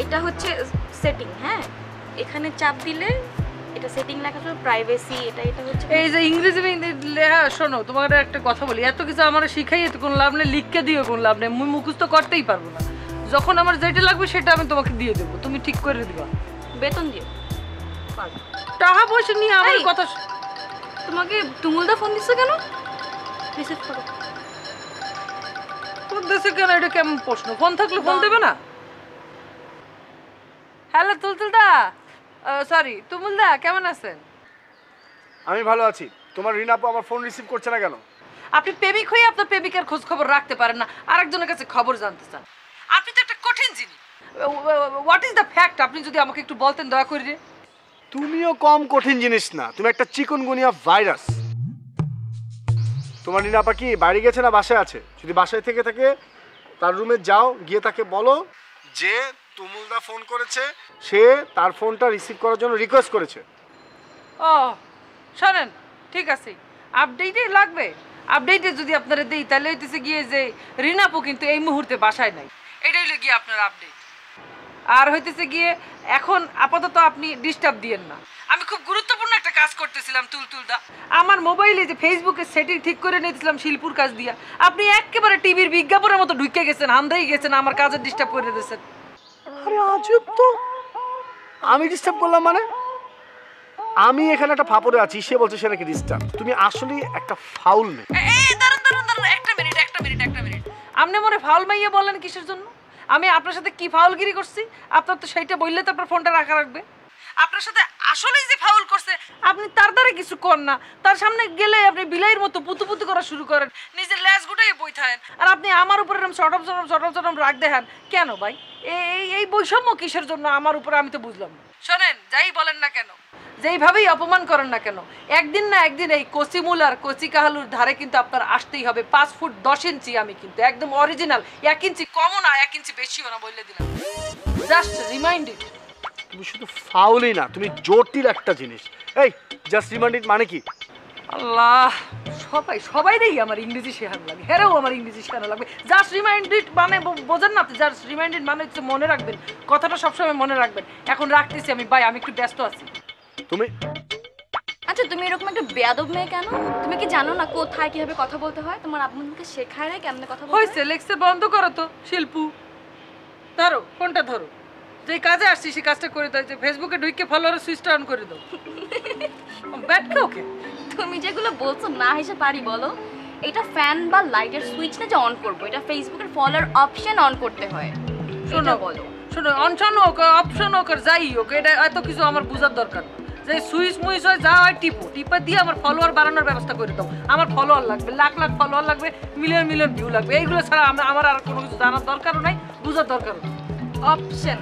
এটা হচ্ছে সেটিং। হ্যাঁ, এখানে চাপ দিলে এটা সেটিং লেখা আছে প্রাইভেসি। এটা হচ্ছে এই যে ইংরেজি শোনো, তোমাকে একটা কথা বলি, এত কিছু আমার শিখাইয়ে তো কোনো লাভ নেই, লিখকে দিও কোনো লাভ নেই, মুই মুখস্থ করতেই পারবো না। যখন আমার যেটা লাগবে সেটা আমি তোমাকে দিয়ে দেবো, তুমি ঠিক করে দিবা। বেতন দিও। টাকা পয়সা নিয়ে আমার কথা। তোমাকে তুমুলদা ফোন দিচ্ছে কেন? রিসিভ করো। ফোন দিচ্ছে কেন? এটা কেমন প্রশ্ন? ফোন থাকলে ফোন দেবে না? হ্যালো তুলতুলদা, সরি তুমুলদা, কেমন আছেন? আমি ভালো আছি। তোমার রিনা আপু আমার ফোন রিসিভ করছে না কেন? আপনি প্রেমিক হয়ে আপনার প্রেমিকের খোঁজ খবর রাখতে পারেন না, আরেকজনের কাছে খবর জানতে চান। আপনি তো একটা কঠিন জিনিস। What is the fact? আপনি যদি আমাকে একটু বলতেন দয়া করে। তুমিও কম কঠিন জিনিস না, তুমি একটা চিকুনগুনিয়া ভাইরাস। তোমার রিনা আপা কি বাইরে গেছে না বাসায় আছে? যদি বাসায় থেকে থাকে তার রুমে যাও, গিয়ে তাকে বলো যে তুমুলদা ফোন করেছে, সে তার ফোনটা রিসিভ করার জন্য রিকোয়েস্ট করেছে। ও শোনেন, ঠিক আছে, আপডেটই লাগবে। আপডেটে যদি আপনারা দেই তাহলে হইতেছে গিয়ে যে রিনাপু কিন্তু এই মুহূর্তে বাসায় নাই, এটাই হলো গিয়ে আপনার আপডেট। আর হইতেছে গিয়ে এখন আপাতত আপনি ডিস্টার্ব দিয়েন না। আমি খুব গুরুত্বপূর্ণ একটা কাজ করতেছিলাম তুলতুলদা, আমার মোবাইলে যে ফেসবুকে সেটিং ঠিক করে নিয়েছিলাম শিল্পুর কাজ দিয়া, আপনি একেবারে টিভির বিজ্ঞাপনের মতো ঢুকে গেছেন, হান্দাই গেছেন, আমার কাজে ডিস্টার্ব করে দিয়েছেন। আরে আজব তো, আমি ডিস্টার্ব করলাম মানে? আমি এখানে একটা ফাপড়ে আছি, সে বলছে সে নাকি ডিস্টার্ব। তুমি আসলে একটা ফাউল মেয়ে। দাঁড়ান, একটা মিনিট। আপনি মনে ফাউল মাইয়া বলেন কিসের জন্য? আমি আপনার সাথে কি ফাউলগিরি করছি? আপনার তো সেইটা বললে তো আপনার ফোনটা রাখা রাখবে। আপনার সাথে আসলেই যে ফাউল করছে আপনি তার দ্বারা কিছু কর না, তার সামনে গেলে আপনি বিলাইয়ের মতো পুতু করা শুরু করেন, নিজের ল্যাজ গুটাই বই থাকেন, আর আপনি আমার উপর এরকম চটম রাগ দেখান কেন ভাই? এই বৈষম্য কিসের জন্য আমার উপরে আমি তো বুঝলাম না। শোনেন, যাই বলেন না কেন, যেইভাবেই অপমান করেন না কেন, একদিন না একদিন এই কচিমুল আর কচি কাহালুর ধারে কিন্তু আপনার আসতেই হবে। 5 ফুট 10 ইঞ্চি আমি কিন্তু একদম অরিজিনাল, 1 ইঞ্চি কমও না 1 ইঞ্চি বেশিও না, বলে দিলাম। Just reminded. তুমি শুধু ফাউলই না, তুমি জটিল একটা জিনিস। এই জাস্ট রিমাইন্ডেড মানে কি? আল্লাহ, সবাইরই আমার ইংরেজি শেখানো লাগে, হেরেও আমার ইংরেজি শেখানো লাগবে। জাস্ট রিমাইন্ডেড মানে বোঝেন না? জাস্ট রিমাইন্ডেড মানে হচ্ছে মনে রাখবেন, কথাটা সবসময় মনে রাখবেন। এখন রাখতেছি আমি, বাই, আমি একটু ব্যস্ত আছি। তুমি আচ্ছা, তুমি এরকম একটা বেয়াদব মেয়ে কেন? তুমি কি জানো না কোথায় কিভাবে কথা বলতে হয়? তোমার আব্বু আমাকে শেখায় না কেমনে কথা বলতে হয়? হয়েছে, লেকচার বন্ধ করো তো শিল্পু। ধরো ফোনটা, ধরো, যে কাজে আসছি সে কাজটা করে দাও। যে ফেসবুকে ঢুকে ফলোয়ার সুইচটা অন করে দাও। ব্যাটকে ওকে তুমি যেগুলো বলছো না হেসে পারি বলো? এটা ফ্যান বা লাইটের সুইচ না যে অন করবো, এটা ফেসবুকের ফলোয়ার অপশন অন করতে হয়। শোনো বলো, শোনো, অনশন হোক অপশন হোক আর যাই হোক, এটা এত কিছু আমার বোঝার দরকার না। যে সুইচ মুইচ হয় যা হয় টিপা দিয়ে আমার ফলোয়ার বাড়ানোর ব্যবস্থা করে দাও। আমার ফলোয়ার লাগবে, লাখ ফলোয়ার লাগবে, মিলিয়ন ভিউ লাগবে। এইগুলো ছাড়া আমার আর কোনো কিছু জানার দরকারও নাই, বোঝার দরকারও নাই। অপশন